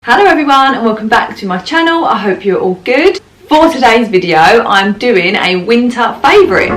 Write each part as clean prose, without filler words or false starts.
Hello everyone and welcome back to my channel. I hope you're all good. For today's video I'm doing a winter favourites.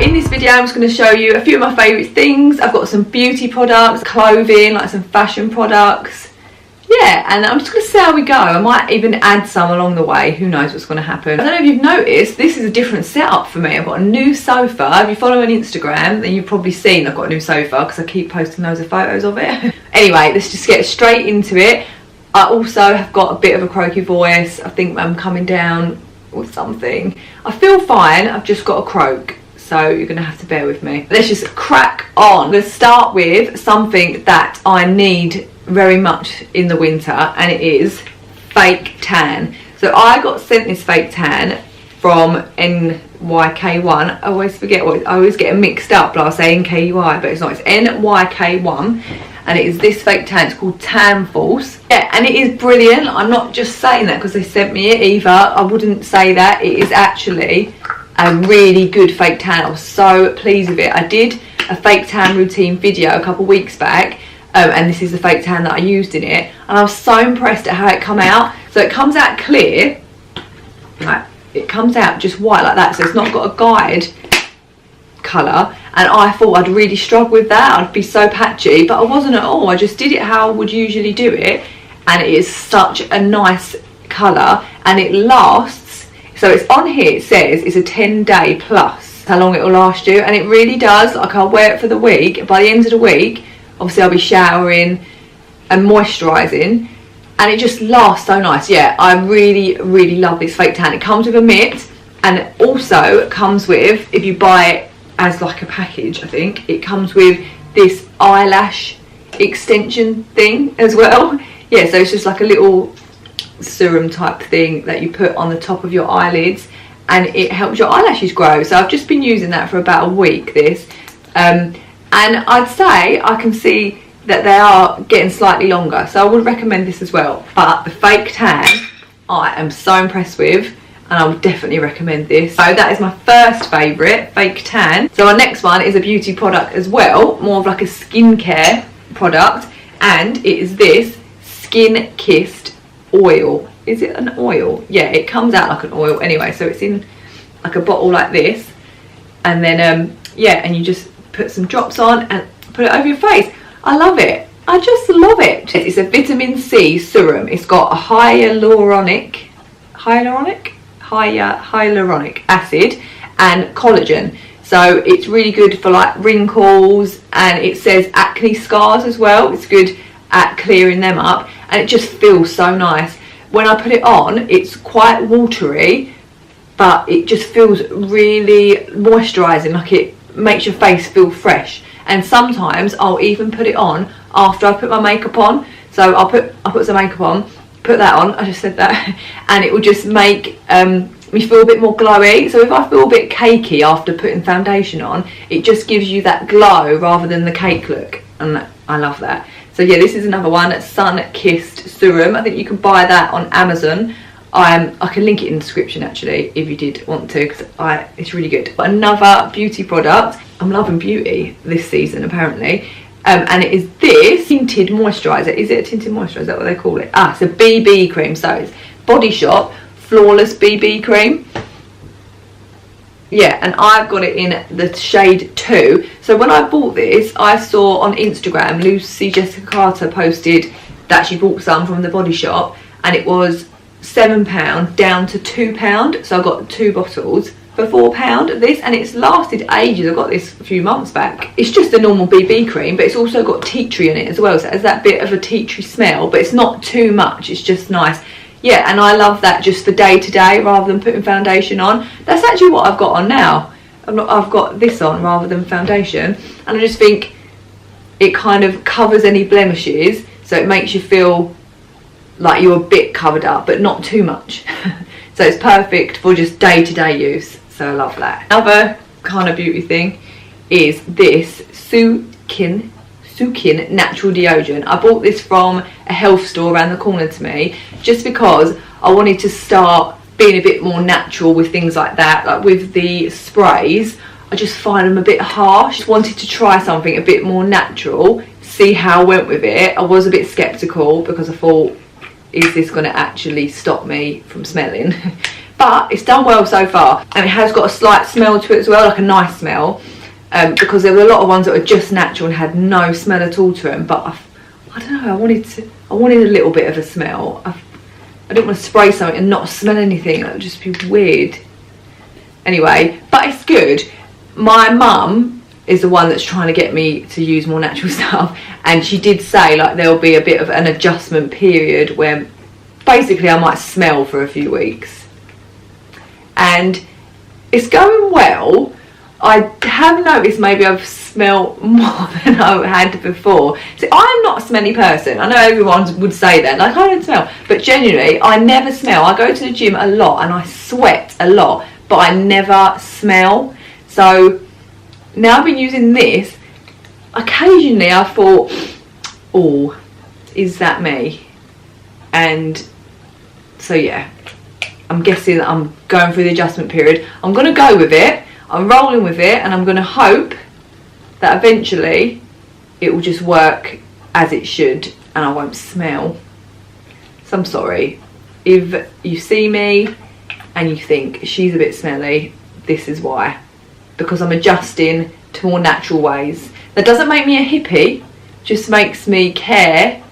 In this video I'm just going to show you a few of my favourite things. I've got some beauty products, clothing, like some fashion products. Yeah, and I'm just going to see how we go. I might even add some along the way. Who knows what's going to happen. I don't know if you've noticed, this is a different setup for me. I've got a new sofa. If you follow me on Instagram, then you've probably seen I've got a new sofa because I keep posting loads of photos of it. Anyway, let's just get straight into it. I also have got a bit of a croaky voice. I think I'm coming down with something. I feel fine, I've just got a croak. So you're going to have to bear with me. Let's just crack on. I'm going to start with something that I need very much in the winter, and it is fake tan. So I got sent this fake tan from NYK1. I always forget I always get it mixed up, like I say NKY, but it's not. It's NYK1, and it is this fake tan. It's called Tanforce. Yeah, and it is brilliant. I'm not just saying that because they sent me it either. I wouldn't say that. It is actually a really good fake tan. I was so pleased with it. I did a fake tan routine video a couple of weeks back. And this is the fake tan that I used in it, and I was so impressed at how it come out. So it comes out clear, like it comes out just white like that, so it's not got a guide colour, and I thought I'd really struggle with that, I'd be so patchy, but I wasn't at all. I just did it how I would usually do it, and it is such a nice colour, and it lasts. So it's on here, it says it's a 10-day plus how long it will last you, and it really does. Like, I'll wear it for the week. By the end of the week, obviously I'll be showering and moisturising, and it just lasts so nice. Yeah, I really love this fake tan. It comes with a mitt, and it also comes with, if you buy it as like a package, I think it comes with this eyelash extension thing as well. Yeah, so it's just like a little serum type thing that you put on the top of your eyelids, and it helps your eyelashes grow. So I've just been using that for about a week, this. And I'd say I can see that they are getting slightly longer, so I would recommend this as well. But the fake tan I am so impressed with, and I would definitely recommend this. So that is my first favourite, fake tan. So our next one is a beauty product as well, more of like a skincare product, and it is this Skin Kissed oil. Is it an oil? Yeah, it comes out like an oil anyway, so it's in like a bottle like this, and then yeah, and you just put some drops on and put it over your face. I love it. I just love it. It's a vitamin C serum. It's got a hyaluronic acid and collagen. So it's really good for like wrinkles, and it says acne scars as well. It's good at clearing them up, and it just feels so nice. When I put it on, it's quite watery, but it just feels really moisturising, like it makes your face feel fresh. And sometimes I'll even put it on after I put my makeup on. So I'll put some makeup on, put that on, I just said that, and it will just make me feel a bit more glowy. So if I feel a bit cakey after putting foundation on, it just gives you that glow rather than the cake look, and I love that. So yeah, this is another one, Sun Kissed serum. I think you can buy that on Amazon. I can link it in the description actually if you did want to, because it's really good. But another beauty product. I'm loving beauty this season apparently, and it is this tinted moisturiser. Is it a tinted moisturiser? Is that what they call it? It's a BB cream. So it's Body Shop Flawless BB cream. Yeah, and I've got it in the shade 2. So when I bought this, I saw on Instagram Lucy Jessica Carter posted that she bought some from the Body Shop, and it was £7 down to £2. So I got 2 bottles for £4 of this, and it's lasted ages. I got this a few months back. It's just a normal BB cream, but it's also got tea tree in it as well, so it has that bit of a tea tree smell, but it's not too much. It's just nice. Yeah, and I love that just for day to day rather than putting foundation on. That's actually what I've got on now. I've got this on rather than foundation, and I just think it kind of covers any blemishes, so it makes you feel like you're a bit covered up but not too much. So it's perfect for just day-to-day use, so I love that. Another kind of beauty thing is this Sukin natural deodorant. I bought this from a health store around the corner to me just because I wanted to start being a bit more natural with things like that. Like with the sprays, I just find them a bit harsh. Just wanted to try something a bit more natural, see how I went with it. I was a bit sceptical because I thought, is this going to actually stop me from smelling? But it's done well so far, and it has got a slight smell to it as well, like a nice smell, because there were a lot of ones that were just natural and had no smell at all to them. But I don't know, I wanted a little bit of a smell. I didn't want to spray something and not smell anything. That would just be weird. Anyway, but it's good. My mum is the one that's trying to get me to use more natural stuff, and she did say like there'll be a bit of an adjustment period where basically I might smell for a few weeks. And it's going well. I have noticed maybe I've smelled more than I had before. So I'm not a smelly person. I know everyone would say that, like I don't smell, but genuinely I never smell. I go to the gym a lot and I sweat a lot, but I never smell. So now I've been using this, occasionally I thought, oh, is that me? And so yeah, I'm guessing that I'm going through the adjustment period. I'm going to go with it. I'm rolling with it, and I'm going to hope that eventually it will just work as it should and I won't smell. So I'm sorry. If you see me and you think she's a bit smelly, this is why. Because I'm adjusting to more natural ways. That doesn't make me a hippie, just makes me care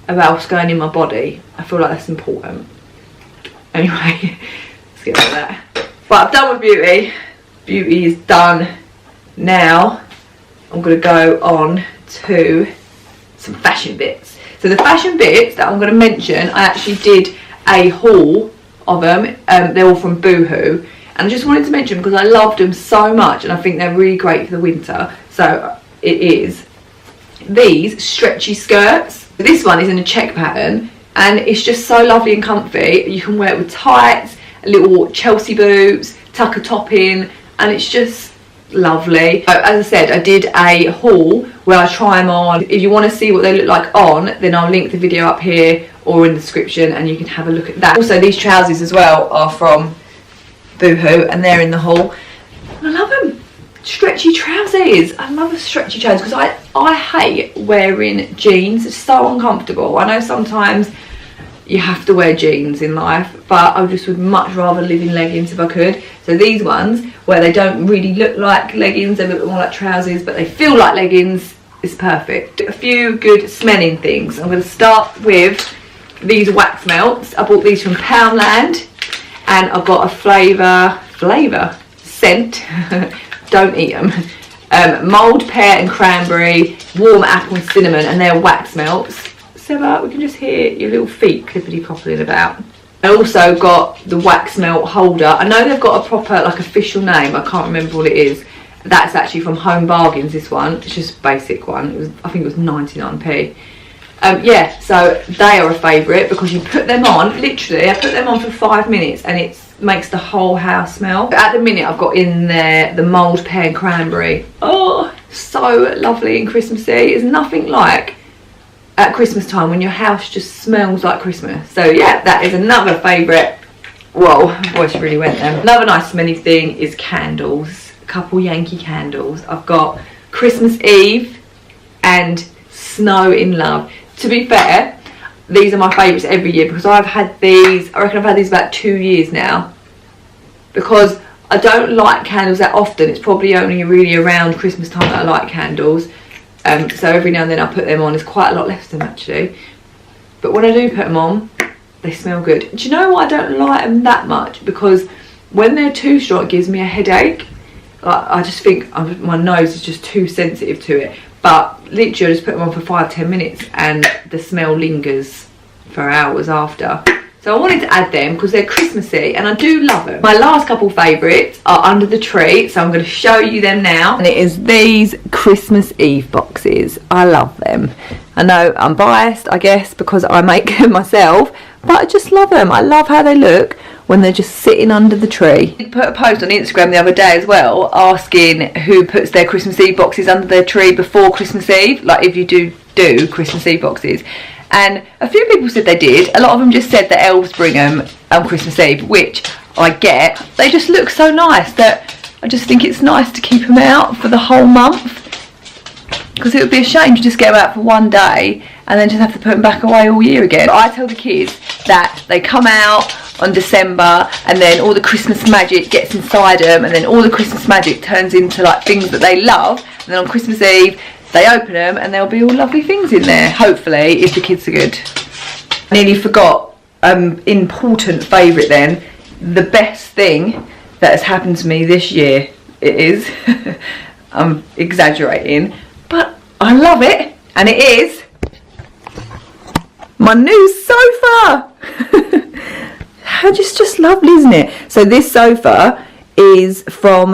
about what's going in my body. I feel like that's important. Anyway, let's get on that. But I've done with beauty. Beauty is done. Now I'm going to go on to some fashion bits. So the fashion bits that I'm going to mention, I actually did a haul of them. They're all from Boohoo, and I just wanted to mention because I loved them so much and I think they're really great for the winter. So it is these stretchy skirts. This one is in a check pattern and it's just so lovely and comfy. You can wear it with tights, little Chelsea boots, tuck a top in, and it's just lovely. So, as I said, I did a haul where I try them on. If you want to see what they look like on, then I'll link the video up here or in the description and you can have a look at that. Also, these trousers as well are from Boohoo and they're in the haul. And I love them. Stretchy trousers. I love a stretchy trousers because I hate wearing jeans. It's so uncomfortable. I know sometimes you have to wear jeans in life, but I just would much rather live in leggings if I could. So these ones, where they don't really look like leggings, they look more like trousers, but they feel like leggings, is perfect. A few good smelling things. I'm going to start with these wax melts. I bought these from Poundland, and I've got a flavour scent. Don't eat them. Mulled pear and cranberry, warm apple and cinnamon, and they're wax melts. So we can just hear your little feet clippity-clopping about. I also got the wax melt holder. I know they've got a proper, like, official name. I can't remember what it is. That's actually from Home Bargains, this one. It's just a basic one. I think it was 99p. Yeah, so they are a favourite because you put them on, literally, I put them on for 5 minutes and it makes the whole house smell. But at the minute, I've got in there the mulled pear and cranberry. Oh, so lovely and Christmassy. It's nothing like at Christmas time when your house just smells like Christmas. So yeah, that is another favourite. Whoa, my voice really went there. Another nice smelly thing is candles. A couple Yankee candles. I've got Christmas Eve and Snow in Love. To be fair, these are my favourites every year because I've had these, I reckon I've had these about 2 years now. Because I don't light candles that often. It's probably only really around Christmas time that I light candles. So every now and then I put them on. There's quite a lot left of them actually. But when I do put them on, they smell good. Do you know why I don't like them that much? Because when they're too strong, it gives me a headache. I just think my nose is just too sensitive to it. But literally I just put them on for 5-10 minutes and the smell lingers for hours after. So I wanted to add them because they're Christmassy and I do love them. My last couple favourites are under the tree, so I'm going to show you them now. And it is these Christmas Eve boxes. I love them. I know I'm biased, I guess, because I make them myself, but I just love them. I love how they look when they're just sitting under the tree. I put a post on Instagram the other day as well asking who puts their Christmas Eve boxes under their tree before Christmas Eve, like if you do Christmas Eve boxes. And a few people said they did. A lot of them just said that elves bring them on Christmas Eve, which I get. They just look so nice that I just think it's nice to keep them out for the whole month. because it would be a shame to just get them out for one day and then just have to put them back away all year again. But I tell the kids that they come out on December and then all the Christmas magic gets inside them, and then all the Christmas magic turns into like things that they love, and then on Christmas Eve they open them and there'll be all lovely things in there, hopefully, if the kids are good. I nearly forgot, important favourite then, the best thing that has happened to me this year. It is, I'm exaggerating, but I love it, and it is my new sofa. It's just lovely, isn't it? So this sofa is from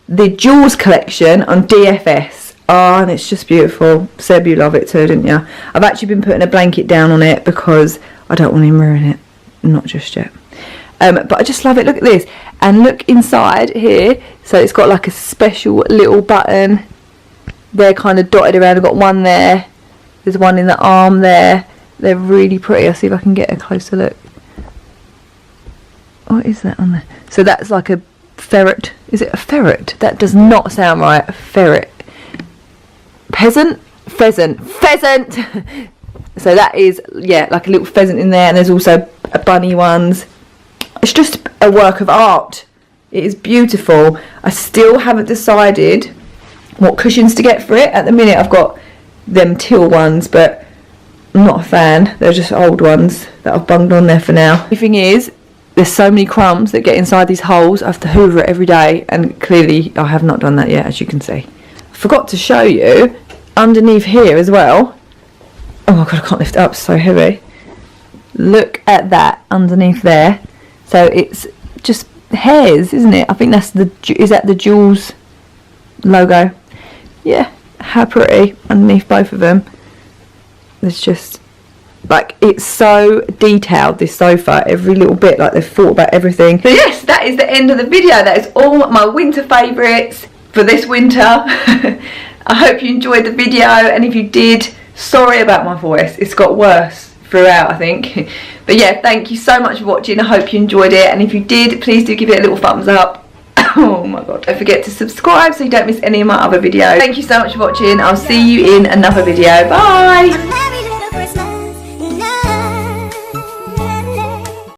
the Joules collection on DFS. Oh, and it's just beautiful. Seb, you love it too, didn't you? I've actually been putting a blanket down on it because I don't want him ruining it. Not just yet. But I just love it. Look at this. And look inside here. So it's got like a special little button. They're kind of dotted around. I've got one there. There's one in the arm there. They're really pretty. I'll see if I can get a closer look. What is that on there? So that's like a ferret. Is it a ferret? That does not sound right. A ferret. Peasant? Pheasant. Pheasant! So that is, yeah, like a little pheasant in there. And there's also a bunny ones. It's just a work of art. It is beautiful. I still haven't decided what cushions to get for it. At the minute I've got them teal ones, but I'm not a fan. They're just old ones that I've bunged on there for now. The thing is, there's so many crumbs that get inside these holes. I have to hoover it every day, and clearly I have not done that yet, as you can see. I forgot to show you underneath here as well. Oh my god, I can't lift it up, it's so heavy. Look at that underneath there. So it's just hairs, isn't it? I think that's is that the Joules logo? Yeah, how pretty underneath both of them. There's just, like, it's so detailed, this sofa, every little bit, like they've thought about everything. So yes, that is the end of the video. That is all my winter favourites for this winter. I hope you enjoyed the video, and if you did, sorry about my voice. It's got worse throughout, I think. But yeah, thank you so much for watching. I hope you enjoyed it, and if you did, please do give it a little thumbs up. Oh my god, don't forget to subscribe so you don't miss any of my other videos. Thank you so much for watching. I'll see you in another video. Bye.